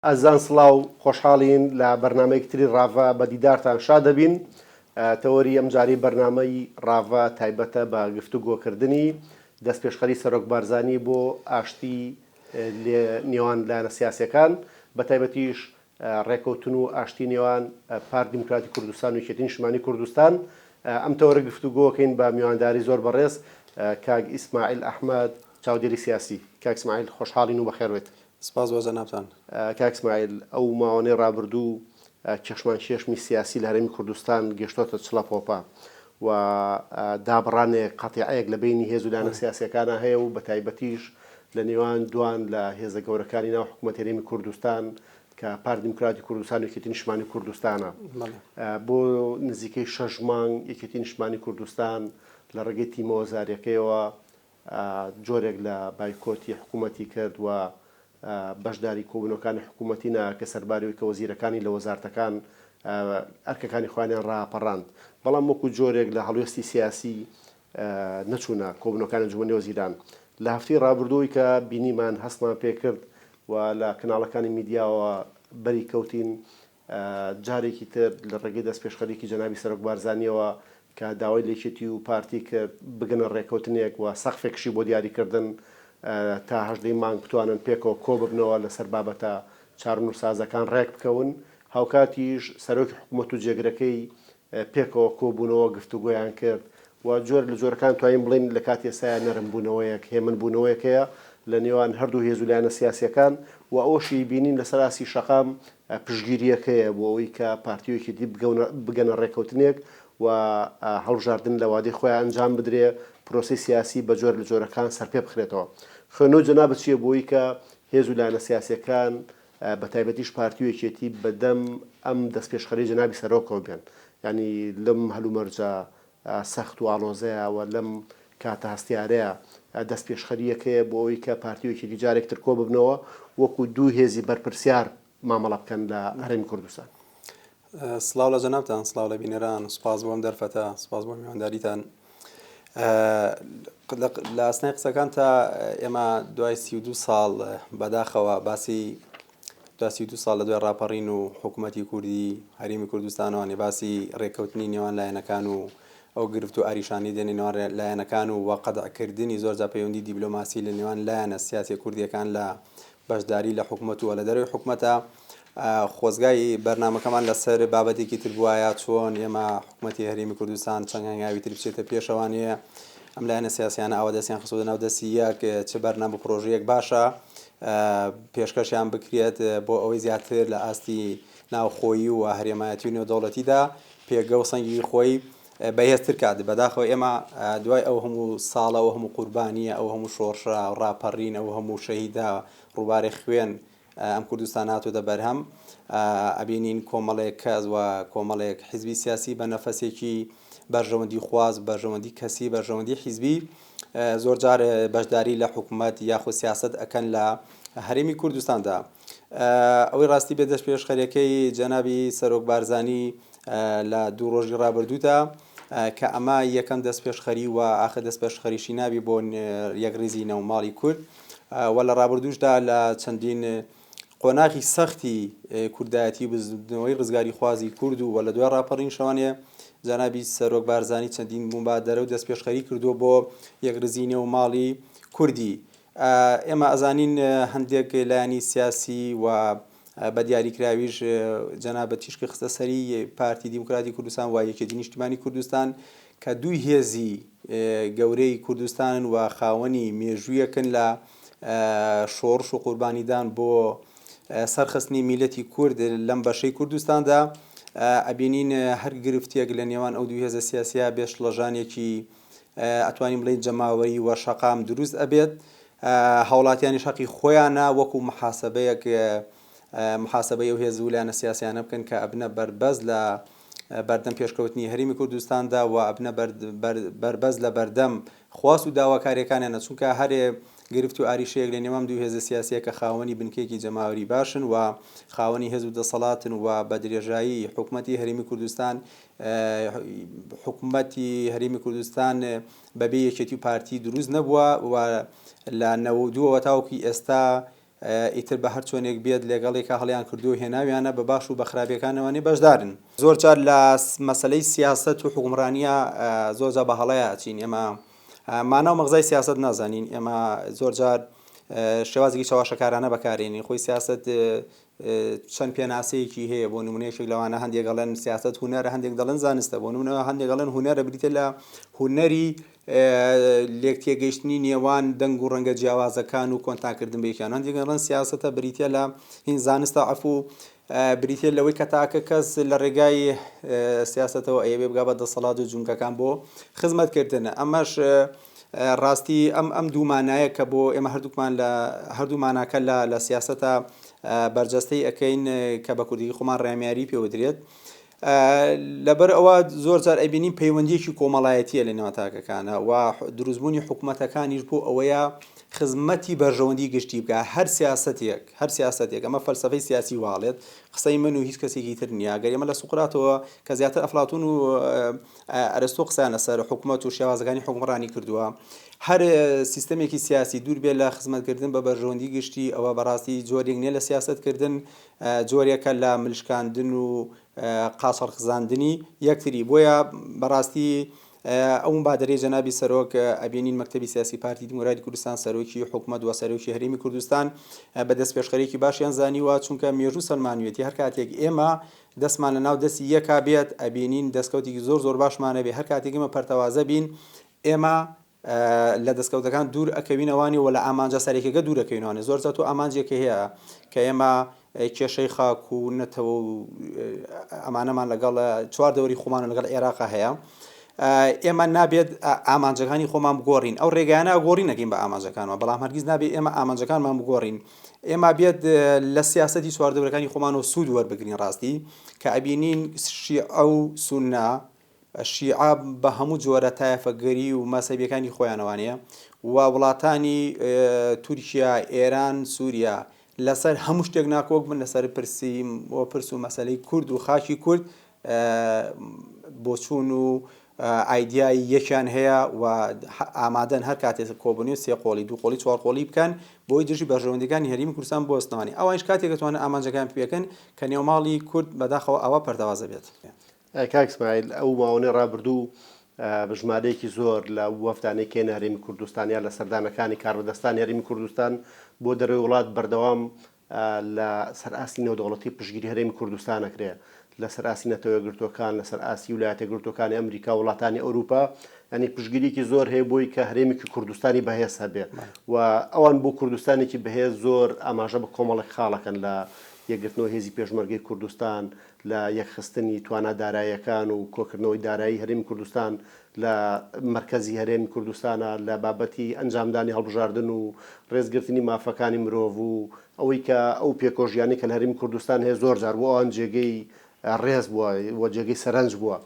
ئەزان سڵاو خۆشحاڵین لە بەرنمەیەکتری ڕاڤە بە دیدارتان شاد دەبین. تەوەری ئەم جاری بەرنمەی ڕاڤە تایبەتە بە گفتوگۆکردنی دەست پێشخەری سەرۆک بارزانانی بۆ ئاشتی نێوان لایەنە سیاسیەکان، بە تایبەتیش ڕێکەوتن و ئاشتی نێوان پارتی دیموکراتی کوردستان و یەکێتی نیشتیمانی کوردستان. ئەم تەوەرە گفتوگۆکەین بە میوانداری زۆر بەڕێز کاک ئیسماعیل ئەحمەد، چاودێری سیاسی. کاک ئیسماعیل خۆشحاڵین و بەخێربێت. سپاس بۆ جەنابتان. کاک ئیسماعیل، ئەو ماوەی ڕابردوو چەشمان شێشمی سیاسی لە هەرێمی کوردستان گەشتۆتە چڵەپۆپە و دابڕانێک قەتیعەیەک لە بینی هێز و لایەنە سیاسیەکانە هەیە و بە تایبەتیش لە نێوان دوان لە هێزە گەورەکانی ناو حکوومەت هەرێمی کوردستان کە پارتی دیموکراتی کوردستان و یەکێتی نیشتیمانی کوردستانە. بۆ نزیکەی 6 مانگ یەکێتی نیشتیمانی کوردستان لە ڕێگەی تیمۆزاریەکەیەوە جۆرێک لە بایکۆتی حکوومەتی کرد و بەشداری کۆبوونەکانی حکوومەتینە کە سەرباریەوەی کە وەزیرەکانی لە وەزارەتەکان ئەرکەکانی خۆیانیان ڕاپەڕاند، بەڵام وەکو جۆرێک لە هەڵوێستی سیاسی نەچوونە کۆبوونەکانی ئەنجومەنی وەزیران. لە هەفتەی ڕابردووی کە بینیمان هەستمان پێکرد و لە کەناڵەکانی میدیاوە بەری کەوتین، جارێکی تر لە ڕێگەی دەست پێشخەریکی جەنابی سەرۆک بارزانیەوە کە داوای لە یەکێتی و پارتی کرد بگەنە ڕێکەوتنێک و سەقفێکشی بۆ دیاریکردن تا 18 مانگ بتوانن پێکەوە کۆ ببنەوە لەسەر بابەتە چارەنووس سازەکان ڕێک بکەون. هاوکاتیش سەرۆکی حکوومەت و جێگرەکەی پێکەوە کۆبوونەوە گفتوگۆیان کرد و جۆر لە جۆرەکان توانین بڵین لە کاتی ئێستاە نەرمبوونەوەیەک هێمنبوونەوەیەکەیە لە نێوان هەردوو هێز و لایەنە سیاسیەکان و ئەوشی بینین لە سەراسی شەقام پشگیریەکەیە بۆ ئەوەی کە پارتیۆکی دی بگەنە ڕێکەوتنێک و هەڵبژاردن لە وادەی خۆیان ئەنجام بدرێ، پرۆسی سیاسی بە جۆر لە جۆرەکان سەرپێ بخرێتەوە. خوێنەوە جەنابەت چییە بۆی کە هێز و لایەنە سیاسیەکان بە تایبەتیش پارتی و یەکێتی بەدەم ئەم دەستپێشخەری جەنابی سەرۆکەوە بێن، ینی لەم هەلومەرجە سەخت و ئاڵۆزەیە و لەم کاتە هەستیارەیە دەست پێشخەریەکەیە بۆ ئەوەی کە پارتی و یەکێتی جارێکتر کۆ ببنەوە وەکو دوو هێزی بەرپرسیار مامەڵە بکەن لە هەرێمی کوردستان. سڵاو لە جەنابتان، سڵاو لە بینەران، سوپاس بۆم دەرفەتە، سوپاس بۆ میوانداریتان. لە ئەسنای قسەکان تا ئێمە دوای 32 ساڵ بەداخەوە باسی 32 ساڵ لە دوای ڕاپەڕین و حکوومەتی کوردی هەرێمی کوردستانەوە باسی ڕێکەوتنی نێوان لایەنەکان و ئەو گرفت و ئاریشانی دێنی نێوان لایەنەکان و وەقەدعکردنی زۆرجا پەیوەندی دیبلۆماسی لە نێوان لایەنە سیاسی کوردیەکان لە بەشداری لە حکوومەت و لە دەروی حکوومەتە. خۆزگای بەرنامەکەمان لەسەر بابەتێکی تر بووایە چۆن ئێمە حکوومەتی هەرێمی کوردستان چەند هەنگاوی تر بچێتە پێشەوانەیە ئەم لایەنە سیاسیانە ئەوە دەستیان خستووە ناو دەستی یەک چ بەرنامە پرۆژەیەک باشە پێشکەشیان بکرێت بۆ ئەوەی زیاتر لە ئاستی ناوخۆیی و هەرێمایەتی و نێودەوڵەتیدا پێگە و سەنگی خۆی بەهێزتر کات. بەداخەوە ئێمە دوای ئەو هەموو ساڵە ئەو هەموو قوربانیە ئەو هەموو شۆڕشە ڕاپەڕین ئەو هەموو شەهیدا ڕووبارەی خوێن ئەم کوردستان هاتووەتە بەرهەم، ئەبینین کۆمەڵێک کەس و کۆمەڵێک حیزبی سیاسی بە نەفەسێکی بەرژەوەندی خواز، بەرژەوەندی کەسی، بەرژەوەندی حیزبی زۆر جار بەشداری لە حکوومەت یاخود سیاست ئەکەن لە هەرێمی کوردستاندا. ئەوەی ڕاستی بێ دەست پێشخەریەکەی جەنابی سەرۆک بارزانی لە دوو ڕۆژی ڕابردوودا کە ئەمە یەکەم دەست پێشخەری و ئاخر دەست پێشخەریشی نابی بۆ یەکریزی نەوماڵی کورد و لە ڕابردووشدا لە چەندین قۆناغی سەختی کوردایەتی بزنەوەی ڕزگاری خوازی کورد و لە دوای ڕاپەڕین شەوانێ جەنابی سەرۆک بارزانی چەندین مبادرە و دەست پێشخەری کردووە بۆ یەکریزی نێوماڵی کوردی. ئێمە ئەزانین هەندێک لایانی سیاسی و بە دیاریکراویش جەنابەت تیشکی خستە سەری پارتی دیموکراتی کوردستان و یەکێتی نیشتیمانی کوردستان کە دوی هێزی گەورەی کوردستان و خاوەنی مێژوویەکن لە شۆڕش و قوربانیدان بۆ سەرخستنی میلەتی کورد لەم بەشەی کوردستاندا. ئەبینین هەر گرفتیەک لە نێوان ئەو دوو هێزە سیاسیە بێش لەژانێکی ئەتوانین بڵین جەماوەری و شەقام دروست ئەبێت، هاوڵاتیانی شەقی خۆیانە وەکو محاسبەیەک محاسبەی ئەو هێز و لایەنە سیاسیانە بکەن کە ئەبنە بەربەز لە بەردەم پێشکەوتنی هەرێمی کوردستاندا و ئەبنە بەربەز لە بەردەم خواست و داواکاریەکانیانە، چونکە هەرێ گرفت و ئاریشەیەک لە نێوان دوو هێزە سیاسیە کە خاوەنی بنکێکی جەماوەری باشن و خاوەنی هێز و دەسەڵاتن و بە درێژایی حکوومەتی هەرێمی کوردستان حکوومەتی هەرێمی کوردستان بەبێ یەکێتی و پارتی دروست نەبووە و لە 92ەوە تاوەکی ئێستا ئیتر بە هەر چۆنێک بێت لەگەڵێکا هەڵیان کردو هێناویانە بە باش و بە خراپەکانەوەی بەشدارن. زۆر جار لە مەسلەی سیاست و حکومڕانیە زۆر جار بە هەڵەیە ئەچین. ئێمە ماناو مەغزای سیاست نازانین، ئێمە زۆر جار شێوازێکی چاواشەکارانە بەکارێنین. خۆی سیاست چەند پێناسەیەکی هەیە، بۆ نمونەیەشێک لەوانە هەندێک دەڵێن سیاست هونەرە، هەندێک دەڵێن زانستە، بۆ نمونەوە هەندێک دەڵێن هونەرە بریتە لە هونەری لێک تێگەیشتنی نێوان دەنگ و ڕەنگە جیاوازەکان و کۆنتاکردن بەیەکیان. هەندێک دەڵێن سیاسەتە بریتە لە هین زانستە عەفوو بریتە لەوەی کە تاکە کەس لە ڕێگای سیاسەتەوە ئەیەوێ بگا بە دەسەڵات و جونگەکان بۆ خزمەتکردنە. ئەمەش ڕاستی ئەم دوو مانایە کە بۆ ئێمە هەردووکمان لە هەردوو ماناکە لە سیاسەتە بەرجەستەی ئەەکەین کە بە کوردی خۆمان ڕامیاری پێوەدرێت. لەبەر ئەوە زۆر جار ئەبینین پەیوەندیەکی کۆمەڵایەتیە لە نێوان تاکەکانە و دروستبوونی حکوومەتەکانیش بۆ ئەوەیە خزمەتی بەرژەوەندی گشتی بکە هەر سیاسەتێک ئەمە فەلسەفەی سیاسی واڵێت، قسەی من و هیچ کەسێکی تر نییە. گەر ئێمە لە سوقراتەوە کە زیاتر ئەفلاتون و ئەرستۆ قسەیان لەسەر حکوومەت و شێوازەکانی حکومڕانی کردووە، هەر سیستەمێکی سیاسی دوور بێت لە خزمەتکردن بە بەرژەوەندی گشتی ئەوە بەڕاستی جۆرێک نییە لە سیاستکردن، جۆرێکە لە ملشکاندن و قاچەڵخزاندنی یەکتری. بۆیە بەڕاستی ئەو بادرەی جەنابی سەرۆک ئەبینین مەکتەبی سیاسی پارتی دیموکراتی کوردستان سەرۆکی حکوومەت و سەرۆکی هەرێمی کوردستان بەدەست پێشخەرێکی باشیان زانیوە، چونکە مێژوو سەلمانوێتی هەر کاتێک ئێمە دەستمان لە ناو دەستی یەکا بێت ئەبینین دەستکەوتێکی زۆر باشمانە بێ. هەر کاتێک ئێمە پەرتەوازە بین ئێمە لە دەستکەوتەکان دوور ئەکەوینەوانی و لە ئامانجە سەرێکەکە دوور ئەکەوینەوەی. زۆر جار تۆ ئامانجێکی هەیە کە ئێمە کێشەی خاک و نەتەوە و ئەمانەمان لەگەڵ چوار دەوری خۆمان لەگەڵ عێراقا هەیە. ئێمە نابێت ئامانجەکانی خۆمان بگۆڕین، ئەو ڕێگانە گۆڕی نەکەین بە ئامانجەکانەوە، بەڵام هەرگیز نابێت ئێمە ئامانجەکانمان بگۆڕین. ئێمە بێت لە سیاسەتی چوار دەورەکانی خۆمانەوە سوود وەربگرین. ڕاستی کە ئەبینین شیعە و سوننا، شیعە بە هەموو جۆرە تایەفەگەری و مەسەبیەکانی خۆیانەوانەیە و وڵاتانی تورکیا، ئێران، سووریا لەسەر هەموو شتێک ناکۆک بن لەسەر پرس و مەسەلەی کورد و خاکی کورد بۆچوون و ئایدیای یەکیان هەیە و ئامادەن هەر کاتێک کۆبوونی سێ قۆڵی دوو قۆڵی چوار قۆڵی بکەن بۆی دژی بەرژەوەندەکانی هەرێمی کوردستان بۆستانەوەی. ئەوانش کاتێک دەتوانن ئامانجەکان پێکەن کە نێوماڵی کورد بەداخەوە ئەوە پەردەوازە بێت. کاک ئیسماعیل، ئەو ماوەی ڕابردوو بژمارەیەکی زۆر لە وەفدانەی کێنە هەرێمی کوردستانیان لە سەردانەکانی کاربەدەستانی هەرێمی کوردستان بۆ دەروی وڵات بەردەوام لە سەرئاستی نێودەوڵەتی پشتگیری هەرێمی کوردستان ئەکرێ، لە سەرئاسی نەتەوەیەکگرتووەکان، لە سەرئاسی ویلایەتە گرتووەکانی ئەمریکا و وڵاتانی ئەوروپا، ینی پشتگیریکی زۆر هەیە بۆی کە هەرێمێکی کوردستانی بەهێز هەبێ و ئەوان بۆ کوردستانێکی بەهێز زۆر ئاماژە بە کۆمەڵێک خاڵەکەن لە یەکگرتنەوەی هێزی پێشمەرگەی کوردستان، لە یەکخستنی توانە داراییەکان و کۆکردنەوەی دارایی هەرێمی کوردستان لە مرکزی هەرێمی کوردستانە، لە بابەتی ئەنجامدانی هەڵبژاردن و ڕێزگرتنی مافەکانی مرۆڤ و ئەوەی کە ئەو پێکۆژیانی کە لە هەرێمی کوردستان هەیە زۆر جار بۆ ئەوان جێگەی ڕێز بووە و جێگەی سەرنج بووە.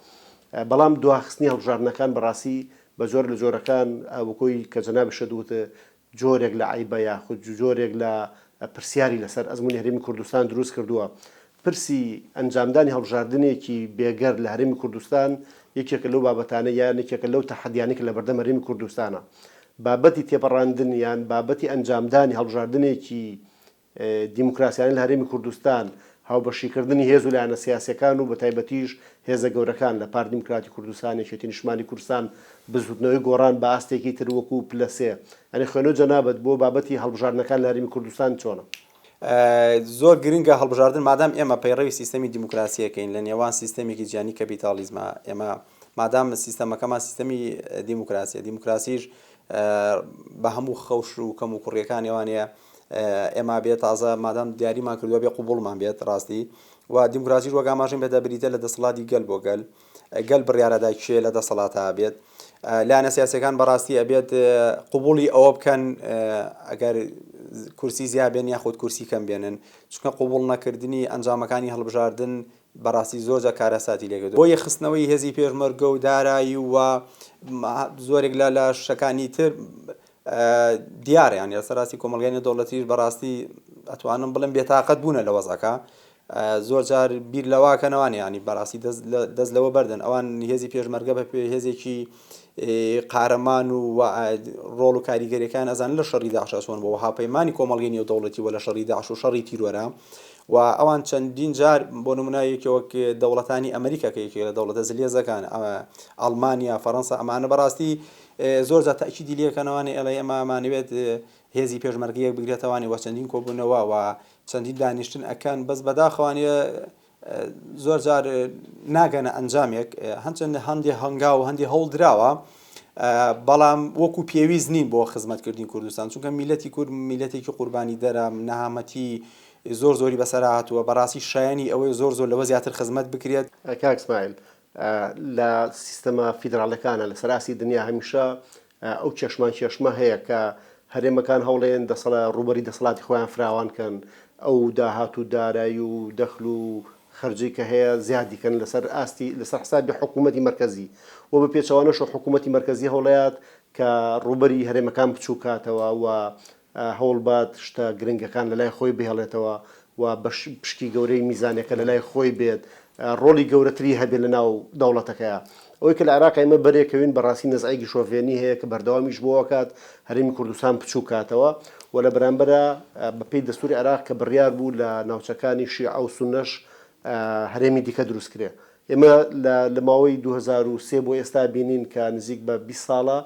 بەڵام دواخستنی هەڵبژاردنەکان بەڕاستی بە زۆر لە جۆرەکان وەکۆی کە جەنابی شەدووتە جۆرێک لە عیبە یاخود جۆرێک لە پرسیاری لەسەر ئەزموونی هەرێمی کوردستان دروست کردووە. پرسی ئەنجامدانی هەڵبژاردنێکی بێگەر لە هەرێمی کوردستان یەکێکە لەو بابەتانە یان یەکێکە لەو تەحەدیانێک لە بەردەم هەرێمی کوردستانە. بابەتی تێپەڕاندن یان بابەتی ئەنجامدانی هەڵبژاردنێکی دیموکراسیانی لە هەرێمی کوردستان، هاوبەشیکردنی هێز و لایەنە سیاسیەکان و بە تایبەتیش هێزە گەورەکان لە پارتی دیموکراتی کوردستان، یەکێتی نیشتمانی کوردستان بزوتنەوەی گۆڕان بە ئاستێکی تر وەکو پلەسێ. ئەنی خوێنەوە جەنابەت بۆ بابەتی هەڵبژاردنەکان لە هەرێمی کوردستان چۆنە؟ زۆر گرنگە هەڵبژاردن مادام ئێمە پەیڕەوی سیستەمی دیموکراسیەکەین لە نێوان سیستەمێکی جیانی کەپیتالیزمە. ئێمە مادام سیستەمەکەمان سیستەمی دیموکراسیش بە هەموو خەوش و کەم و کوڕیەکانیوانەیە ئێمە بێت تازە مادام دیاریمان کردووە بێ قوبوڵمان بێت ڕاستی و دیموکراسیش وەک ئاماژەین بێتە بریتە لە دەسەڵاتی گەل بۆ گەل بڕیارەدای کێ لە دەسەڵاتە بێت. لایەنە سیاسیەکان بەڕاستی ئەبێت قوبوڵی ئەوە بکەن ئەگەر کورسی زیابێن یاخود کورسی کەم بێنن، چونکە قوبوڵ نەکردنی ئەنجامەکانی هەڵبژاردن بەڕاستی زۆرجە کارەساتی لێگەدو بۆ یەخستنەوەی هێزی پێشمەرگە و دارایی و زۆرێک لە شەکانی تر دیارەیان سەراسی کۆمەلگانی دەوڵەتیش بەڕاستی ئەتوانم بڵێم بێتاقەت بوونە لە وەزەکە. زۆر جار بیر لەواکەنەوانی ینی بەڕاستی دەست لەوە بەردن ئەوان هێزی پێشمەرگە بە هێزێکی قارەمان و ڕۆڵ و کاریگەریەکان ئەزان لە شەڕی داعش چۆن بۆ هاوپەیمانی کۆمەڵگەی نێودەوڵەتی وە لە شەڕی داعش و شەڕی تیرۆرە و ئەوان چەندین جار بۆ نمونایەکی وەک دەوڵەتانی ئەمریکا کە یەکێک لە دەوڵەتە زلیێزەکان ئەڵمانیا فەڕەنسا ئەمانە بەڕاستی زۆر جار تاکیدی لێکەنەوەی ئەڵێ ئەمانەوێت هێزی پێشمەرگەیەک بگرێتەوەی وە چەندین کۆبوونەوە و چەندین دانیشتن ئەکەن بەس بەداخەوانە زۆر جار ناگەنە ئەنجامێک هەندێ هەنگا و هەندێ هەوڵ درراوە بەڵام وەکو پێویست نین بۆ خزمەتکردنی کوردستان چونکە میلەتی کورد میلەتێکی قوربانی دەرە نەهامەتی زۆر زۆری بەسەر هاتووە بەڕاستی شایانی ئەوەی زۆر لەوە زیاتر خزمەت بکرێت. کاک اسماعیل لە سیستەمە فیدراڵەکانە لە سەراسی دنیا هەمیشە ئەو چێشمە هەیە کە هەرێمەکان هەوڵێن ڕوبەری دەسەڵاتی خۆیان فراوانکەن ئەو داهات و دارایی و دەخل و خەرجی کە هەیە زیادیکەن لەسەر حسابی حکوومەتی مرکزی و بە پێچەوانەش حکوومەتی مرکزی هەوڵەیات کە ڕوبەری هەرێمەکان بچوو کاتەوە و هەوڵبات شتە گرنگەکان لە لای خۆی بهێڵێتەوە و بە پشکی گەورەی میزانەکە لە لای خۆی بێت ڕۆلی گەورەتری هەبێت لە ناو دەوڵەتەکەیە ئەوەی کە لە عێراق ئێمە بەرێکەوین بەڕاستی نەزعیکی شۆڤێنی هەیە کە بەردەوامیش بۆ کات هەرێمی کوردستان بچوو کاتەوە و لە بەرامبەرە بەپێی دەستوری عێراق کە بڕیار بوو لە ناوچەکانی شیعە و سونەش هەرێمی دیکە دروست کرێ. ئێمە لە ماوەی 2003 بۆ ئێستا بینین کە نزیک بە 20 ساڵە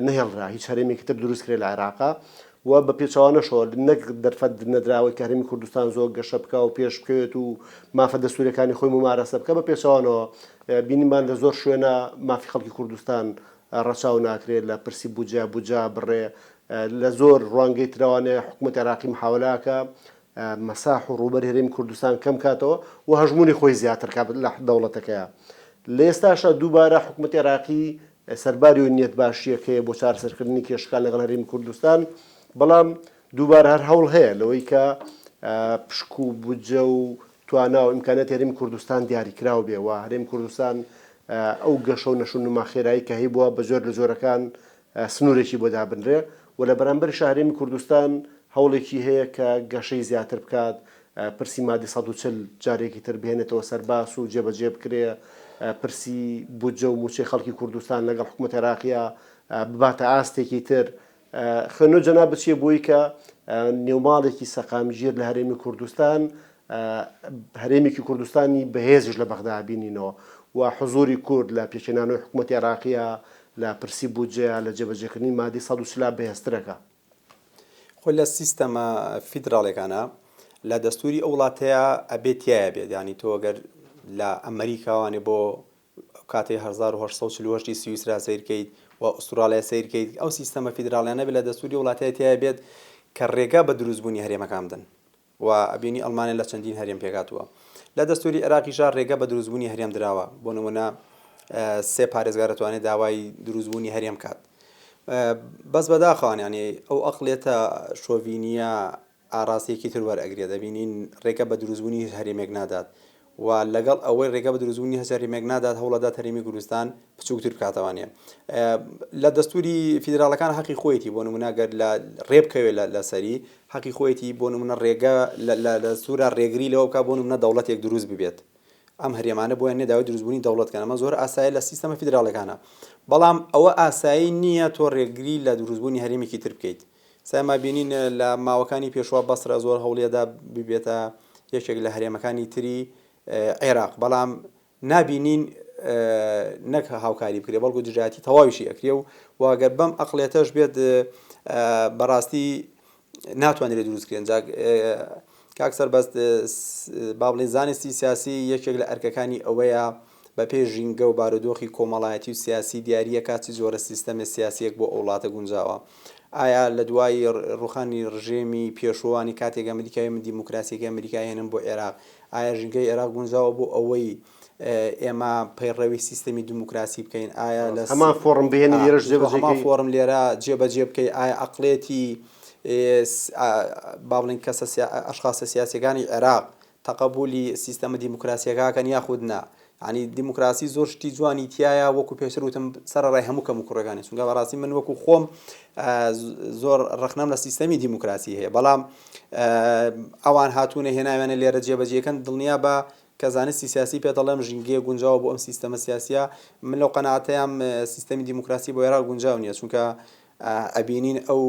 نەهێڵرا هیچ هەرێمێکی تر دروست کرێ لە عێراقا و بە پێچەوانەشەوە نەک دەرفەت نەدراوەی کە هەرێمی کوردستان زۆر گەشە بکە و پێش بکەوێت و مافە دەستوریەکانی خۆی ممارەسە بکە بە پێچەوانەوە بینیمان لە زۆر شوێنە مافی خەڵکی کوردستان ڕەچاو ناکرێت لە پرسی بوجا بڕێ لە زۆر ڕوانگەی تراوانەیە حکوومەت عێراقی محاولاکە مەساح و ڕوبەر هەرێمی کوردستان کەم کاتەوە و هەژمونی خۆی زیاتر کات لە دەوڵەتەکەیە. لە ئێستاشە دووبارە حکوومەتی عێراقی سەرباری و نیەت باشیەکەیە بۆ چارەسەرکردنی کێشەکان لەگەڵ هەرێمی کوردستان بەڵام دووبارە هەر هەوڵ هەیە لەوەی کە پشک و بودجە و توانە و ئیمکانەتی هەرێمی کوردستان دیاریکراو بێ و هەرێمی کوردستان ئەو گەشە و نەشونما خێرایی کە هەیە بووە بە زۆر لە زۆرەکان سنوورێکی بۆ دابنرێ و لە بەرامبەر هەرێمی کوردستان هەوڵێکی هەیە کە گەشەی زیاتر بکات پرسی مادی 140 جارێکی تر بهێنێتەوە سەرباس و جێبەجێ بکرێ پرسی بودجە و موچەی خەڵکی کوردستان لەگەڵ حکوومەت عێراقیە بباتە ئاستێکی تر خوێنۆ جەنا بچێ بۆی کە نێوماڵێکی سەقامگیر لە هەرێمی کوردستان هەرێمێکی کوردستانی بەهێزش لە بەغدا بینینەوە و حزوری کورد لە پێچێنانەوەی حکوومەتی عێراقیە لە پرسی بودجە لە جێبەجێکردنی مادی 140 بەهێزترەکە. خۆی لە سیستەمە فیدراڵێکانە لە دەستوری ئەو وڵاتەیە ئەبێت تایە بێت ینی تۆ ئەگەر لە ئەمریکاوانێ بۆ کاتی 1940 سویسرا سیرکەیت و ئوسترالیا سیرکەیت ئەو سیستەمە فیدراڵیانە بێت لە دەستوری وڵاتەیە تایە بێت کە ڕێگا بە دروستبوونی هەرێمەکان بدەن و ئەبینی ئەڵمانیا لە چەندین هەرێم پێکاتووە. لە دەستوری عێراقیشا ڕێگا بە دروستبوونی هەرێم دراوە بۆ نمونە سێ پارێزگار دەتوانێت داوای دروستبوونی هەرێم کات بەس بەداخەوانیانێ ئەو ئەقلێتە شۆڤینیە ئاراسیەکی تر وەرئەگرێ دەبینین ڕێگە بە دروستبوونی هەرێمێک نادات و لەگەڵ ئەوەی ڕێگە بە دروستبوونی هەرێمێک نادات هەوڵەدات هەرێمی کوردستان بچووکتر بکاتەوانێ. لە دەستوری فیدراڵەکان حەقی خۆیەتی بۆ نمونەگەر لە ڕێبکەوێت لە سەری حەقی خۆیەتی بۆ نمونە ڕێگە لە سوورە ڕێگری لەوە بکە بۆ نمونە دەوڵەتێک دروست ببێت ئەم هەرێمانە بۆیان نێداوای دروستبوونی دەوڵەتکەن ئەمە زۆر ئاسایی لە سیستەمە فیدراڵەکانە بەڵام ئەوە ئاسایی نییە تۆ ڕێگری لە دروستبوونی هەرێمێکی تر بکەیت. سایما بینین لە ماوەکانی پێشوا بەسرە زۆر هەوڵێدا ببێتە یەکێک لە هەرێمەکانی تری عێراق بەڵام نابینین نەک هاوکاری بکرێ بەڵکو دژایەتی تەواویشی ئەکرێ و واگەر بەم ئەقلێتەش بێت بەڕاستی ناتوانێت دروستکرێن. کاک سەربەست با بڵێن زانستی سیاسی یەکێک لە ئەرکەکانی ئەوەیە بە پێش ژینگە و بارودۆخی کۆمەڵایەتی و سیاسی دیاریە کاتی زۆرە سیستەمە سیاسیەک بۆ ئەو وڵاتە گونجاوە. ئایا لە دوای ڕوخانی ڕژێمی پێشوانی کاتێک ئەمریکای من دیموکراسیەکە ئەمریکای هێنن بۆ عێراق ئایا ژینگەی عێراق گونجاوە بۆ ئەوەی ئێمە پەیڕەوی سیستەمی دیموکراسی بکەین ئایا لە هەمان فۆرم بهێنی لێرەش هەمان فۆرم لێرە جێبەجێ بکەین ئایا ئەقلێتی با بڵێن کەسە ئەشخاصە سیاسیەکانی عێراق تەقەبولی سیستەمە دیموکراسیەکەکەن یاخود نا ینی دیموکراسی زۆر شتی جوانی تایە وەکو پێشتر وتم سەرڕای هەموو کەم و کوڕەکانی چونکە بەڕاستی من وەکو خۆم زۆر ڕخنەم لە سیستەمی دیموکراسی هەیە بەڵام ئەوان هاتوونە هێناوێنە لێرە جێبەجێکەن دڵنیا بە کە زانستی سیاسی پێ دەڵێم ژینگەیە گونجاوە بۆ ئەم سیستەمە سیاسیە من لەو قەناعەتەیەم سیستەمی دیموکراسی بۆ عێراق گونجاو نییە چونکە ئەبینین ئەو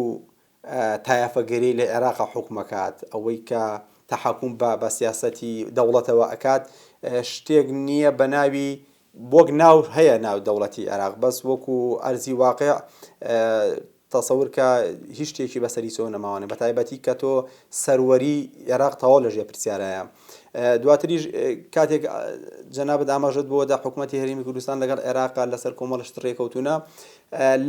تایافەگەری لە عێراقا حکومەکات ئەوەی کە تەحەکوم بە سیاسەتی دەوڵەتەوە ئەکات شتێک نییە بە ناوی بۆک ناو هەیە ناو دەوڵەتی عێراق بەس وەکو ئەرزی واقع تەسەور کە هیچ شتێکی بەسەری چۆ نەماوانێ بە تایبەتی کە تۆ سەروەری عێراق تەواو لەژێر پرسیارایە دواتریش کاتێک جەنابەت ئاماژەت بۆ دا حکوومەتی هەرێمی کوردستان لەگەڵ عێراقا لەسەر کۆمەڵشت ڕێکەوتونە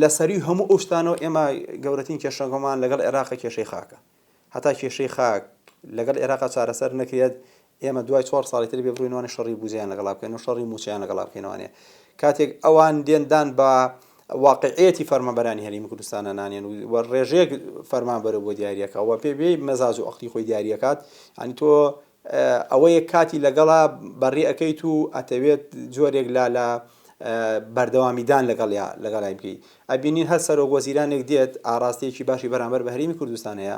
لەسەری هەموو ئەو شتانەوە ئێمە گەورەترین کێشەکەمان لەگەڵ عێراقا کێشەی خاکە هەتا کێشەی خاک لەگەڵ عێراقا چارەسەر نەکرێت ئێمە دوای 4 ساڵی تر بێ بڕوینەوەی شەڕی بوجیان لەگەڵا بکەین و شەڕی موچیان لەگەڵا بکەینەوەنێ کاتێک ئەوان دێندان بە واقعەتی فەرمانبەرانی هەرێمی کوردستانە نانێن و ڕێژەیەک فەرمانبەر بۆ دیاریەکە ئەوە پێ مەزاج و ئەختی خۆی دیاریەکات ئەنی تۆ ئەوەیە کاتی لەگەڵا بەڕێ ئەەکەیت و ئەتەوێت جۆرێک لە بەردەوامیدان لەگەڵای بکەی ئەبینین هەر سەرۆک وەزیرانێک دێت ئاراستەیەکی باشی بەرامبەر بە هەرێمی کوردستان هەیە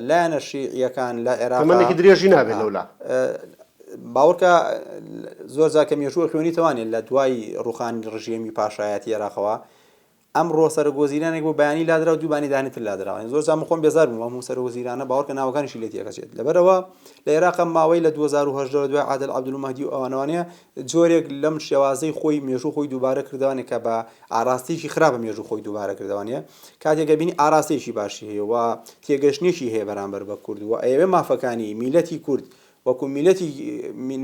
لایەنە شیعیەکان لە عێراق تەمەنێکی درێژی نابێت لەولا باوەڕکە زۆر جا کە مێژووە خوێنی توانێت لە دوای ڕوخانی ڕژێمی پاشایەتی عێراقەوە ئەمڕۆ سەرۆکوەزیرانێک بۆ بەیانی لادرا و دووبانی دانیتر لادراوە زۆر جا خۆم بێزار بووم هەموو سەرۆکوەزیرانە باوەڕکە ناوەکانیشی لێ تێکەچێت لەبەرەوە لە عێراق ماوەی لە 2010 دوای عادل عەبدولمەهدی و ئەوانەوانەیە جۆرێک لەم شێوازەی خۆی مێژوو خۆی دووبارە کردوانێک کە بە ئاراستێکی خراپە مێژوو خۆی دووبارە کردوانە کاتێکە بینی ئاراستێکی باشی هەیە و تێگەشتێکی هەیە بەرامبەر بە کورد و ئەوێ مافەکانی میلەتی کورد وەکو میلەتی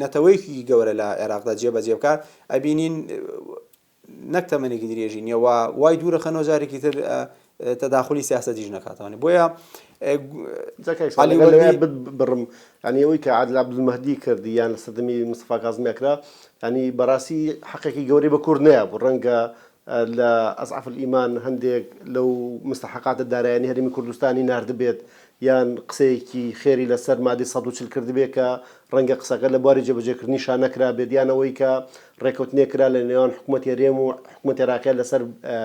نەتەوەیکی گەورە لە عێراقدا جێبەجێ بکات ئەبینین نەک تەمەنێکی درێژی نییە و وای دوورە خەنەوە جارێکی تر تەداخلی سیاسەتیش نەکاتوانێت بۆیە بڕم ینی ئەوەی کە عادل عەبدولمەهدی کردی یان لە سەردەمی مستەفا کاظمیەکرا ینی بەڕاستی حەقێکی گەورەی بە کورد نەیە بۆ ڕەنگە لە ئەزعەف الئیمان هەندێک لەو مستەحقاتە داراییانی هەرێمی کوردستانی ناردبێت یان قسەیەکی خێری لەسەر مادەی 140 کردبێت کە ڕەنگە قسەکە لە بواری جێبەجێکردنی شان نەکرا بێت یانەوەی کە ڕێکەوتنێکرا لە نێوان حکوومەتی هەرێم و حکوومەتی عێراقیە لەسەر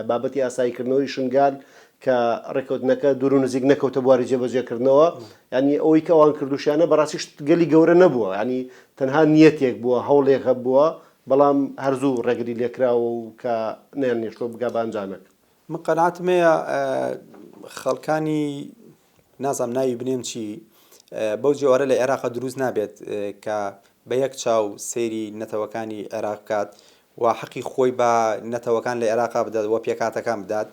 بابەتی ئاساییکردنەوەی شنگال کە ڕێکەوتنەکە دوور و نزیک نەکەوتە بواری جێبەجێکردنەوە ینی ئەوەی کە ئەوان کردوشیانە بەڕاستی گەلی گەورە نەبووە ینی تەنها نیەتێک بووە هەوڵێک هەبووە بەڵام هەرزوو ڕێگری لێکراوە و کە نێنێشتۆ بگا بانجانێک من قەناعەتمەیە خەڵکانی نازام ناوی بنێم چی بەو جێوارە لە عێراق دروست نابێت کە بە یەک چاو سەیری نەتەوەکانی عێراق بکات و حەقی خۆی بە نەتەوەکان لە عێراقا بدات و پێکاتەکان بدات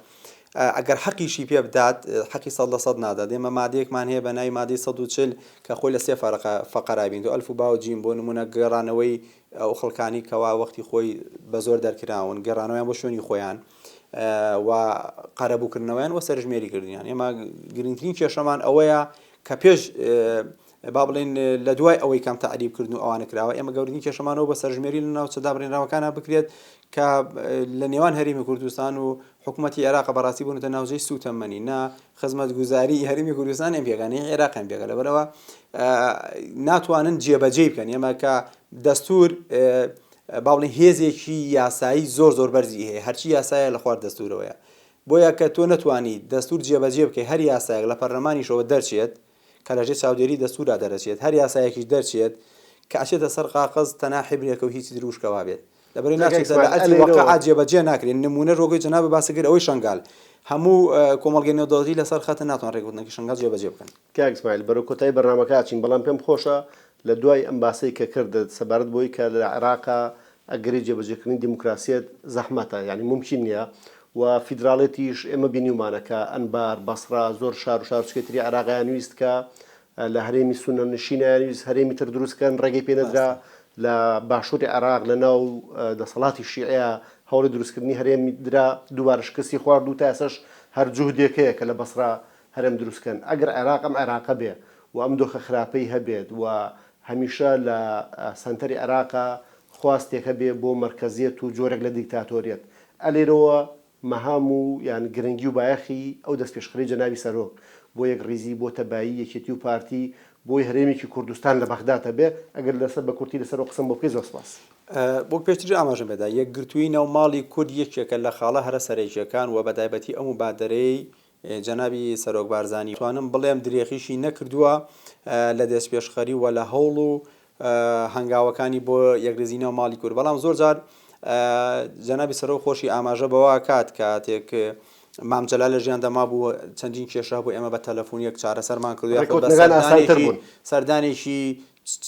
ئەگەر حەقیشی پێ بدات حەقی 100% نادات ئێمە مادەیەکمان هەیە بە ناوی مادەی 140 کە خۆی لە 3 فەقەرابین و ئەلف و با و جیم بۆ نمونە گەڕانەوەی ئەو خەڵکانی کەوا وەختی خۆی بە زۆر دەرکراون گەڕانەوەیان بۆ شوێنی خۆیان و قەرەبووکردنەوەیان وە سەرژمێری کردیان ئێمە گرنگترین کێشەمان ئەوەیە کە پێش با بڵێن لە دوای ئەوەی کەم تەعریبکردن و ئەوانە کراوە ئێمە گەورەترین کێشەمانەوە بە سەرژمێری لە ناو چەدابڕێنراوەکانە بکرێت کە لە نێوان هەرێمی کوردستان و حکوومەتی عێراق بەڕاستی بوونەتە ناوچەی سوتەمەنی نا خزمەتگوزاری هەرێمی کوردستان ئەم پێگانەی عێراقیان پێگە لەبەرەوە ناتوانن جێبەجێ بکەن ئێمە کە دەستور با بڵێن هێزێکی یاسایی زۆر بەرزی هەیە هەرچی یاسایە لە خوار دەستورەوەیە بۆیە کە تۆ نەتوانی دەستور جێبەجێ بکەی هەر یاسایەک لە پەرلەمانیشەوە دەرچێت کە لەژێر چاودێری دەستورا دەرەچێت هەر یاسایەکیش دەرچێت کە ئەچێتە سەر قاقەز تەنها حیبرێکە و هیچی دروشکەوا بێت لەبەرەوەی ناچێتە لە ئەجلی وەقەعات جێبەجێ ناکرێت نمونە ڕۆگەی جەناب باسەگر ئەوەی شەنگال هەموو کۆمەڵگەی نێودەوڵەتی لەسەر خەتە ناتوان ڕێکوتنەکەی شەنگال جێبەجێ بکەن کاک ئیسماعیل بەرەو کۆتایی بەرنامەکە چین بەڵام پێم خۆشە لە دوای ئەم باسەی کە کردت سەبارەت بۆی کە لە عێراقا ئەگەری جێبەجێکردنی دیموکراسیەت زەحمەتە یعنی ممکن نییە و فیدراڵێتیش ئێمە بینیومانەکە ئەنبار بەسرا زۆر شار و شارچکێتری عێراقیان ویست کە لە هەرێمی سونە نشینیانویست هەرێمی تر دروستکەن ڕێگەی پێنەدرا لە باشووری عێراق لە ناو دەسەڵاتی شیعەیە هەوڵی دروستکردنی هەرێمی درا دووبارە شکستی خوارد و تا ئێساش هەر جوهدێک هەیە کە لە بەسرا هەرێم دروستکەن ئەگەر عێراق ئەم عێراقە بێ و ئەم دۆخە خراپەی هەبێت و هەمیشە لە سەنتەری عێراقا خواستێک هەبێ بۆ مرکزیەت و جۆرێک لە دیکتاتۆریەت ئەلێرەوە مەهام و یان گرنگی و بایەخی ئەو دەستپێشخەری جەنابی سەرۆک بۆ یەک ڕیزی بۆ تەبایی یەکێتی و پارتی بۆی هەرێمێکی کوردستان لە بەغداتە بێ ئەگەر لەسەر بە کورتی لەسەر قسم بۆ بکەی زۆر سپاس بۆ پێشتر ئاماژە بێدا یەکگرتووی ناوماڵی کورد یەکێکە لە خاڵە هەرە سەرەکیەکان و بەتایبەتی ئەم مبادرەی جەنابی سەرۆک بارزانی توانم بڵێم درێخیشی نەکردووە لە دەستپێشخەری و لە هەوڵ و هەنگاوەکانی بۆ یەکرێزینەوە ماڵی کورد بەڵام زۆر جار جەنابی سەرۆک خۆشی ئاماژە بەوە کاتێک مامجەلال لە ژیان دەما بوو چەندین کێشە بوو ئێمە بە تەلەفۆنیەک چارەسەرمان کردو سەردانێکی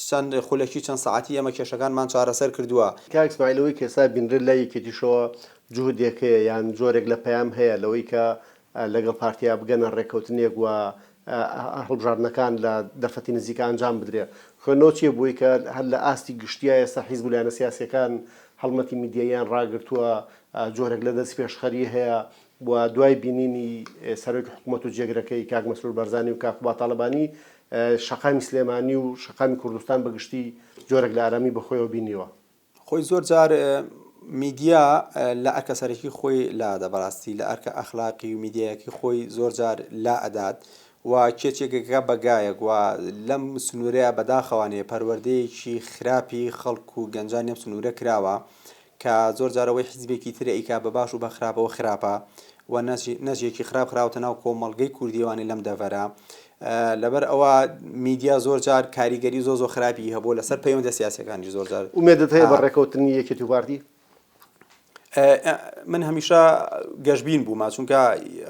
چەند خولەکی چەند ساعتی ئەمە کێشەکانمان چارەسەر کردووە. کاک ئیسماعیلەوەی کێسا بینرێت لای یەکێتیشەوە جوهودێکەیە یان جۆرێک لە پەیام هەیە لەوەی کە لەگەڵ پارتیا بگەنە ڕێککەوتنێک وە هەڵبژاردنەکان لە دەرفەتی نزیکە ئەنجام بدرێ خوێنەوەچیە بووی کە هەر لە ئاستی گشتیە ئێستا حیزب و لایەنە سیاسیەکان هەڵمەتی میدیاییان ڕاگرتووە جۆرێک لە دەست پێشخەری هەیە بۆ دوای بینینی سەرۆکی حکوومەت و جێگرەکەی کاک مەسرور بەرزانی و کاک باڵەبانی شەقامی سلێمانی و شەقامی کوردستان بەگشتی جۆرێک لە ئارامی بەخۆیەوە بینیوە. خۆی زۆر جار میدیا لە ئەرکە سەرەکی خۆی لادا بەڕاستی لە ئەرکە ئەخلاقی و میدیایەکی خۆی زۆر جار لا ئەدات و کێچێکەکە بەگایەک و لەم سنوورەیە بەداخەوانەیە پەروەردەیەکی خراپی خەڵک و گەنجان لەم سنوورە کراوە کە زۆر جارەوەی حیزبێکی ترە ئیکا بە باش و بە خراپەوە خراپە و نەژێکی خراپخراوتە ناو کۆمەڵگەی کوردیوانی لەم دەڤەرە لەبەر ئەوە میدیا زۆر جار کاریگەری زۆ خراپی هەبوو لەسەر پەیوەندە سیاسەکانی زۆر جار. ومێدت هەیە بە ڕێکەوتنی یەکێتی و پارتی؟ من هەمیشە گەشتبین بوومە چونکە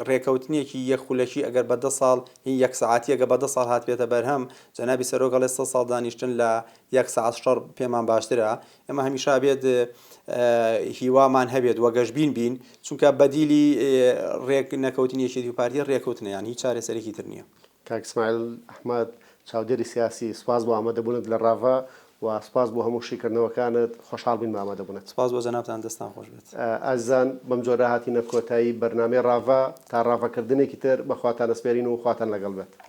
ڕێکەوتنیەکی یەکخولەکی ئەگەر بە 10 ساڵ یەک سەعاتی ئەگە بە 10 ساڵ هاتبێتە بەرهەم جەنابی سەرۆک لە 100 ساڵ دانیشتن لە 1 ساعت شەڕ پێمان باشترە ئێمە هەمیشە بێت هیوامان هەبێت وە گەشتبین بین چونکە بەدیلی ڕێک نەکەوتنی یەکێتی و پارتی ڕێکەوتنیان هیچ چارەسەرێکی تر نییە. کاک ئیسماعیل ئەحمەد چاودێری سیاسی سوپاس بۆ ئامادەبوونت لە ڕاڤا و سپاس بۆ هەموو شیکردنەوەکانت خۆشحاڵ بین بە ئامادەبوونت. سپاس بۆ جەنابتان دەستان خۆش بێت. ئازان بەم جۆرە هاتینە کۆتایی بەرنامەی ڕاڤا تا ڕاڤەکردنێکی تر بەخواتان ئەسپێرین و خواتان لەگەڵ بێت.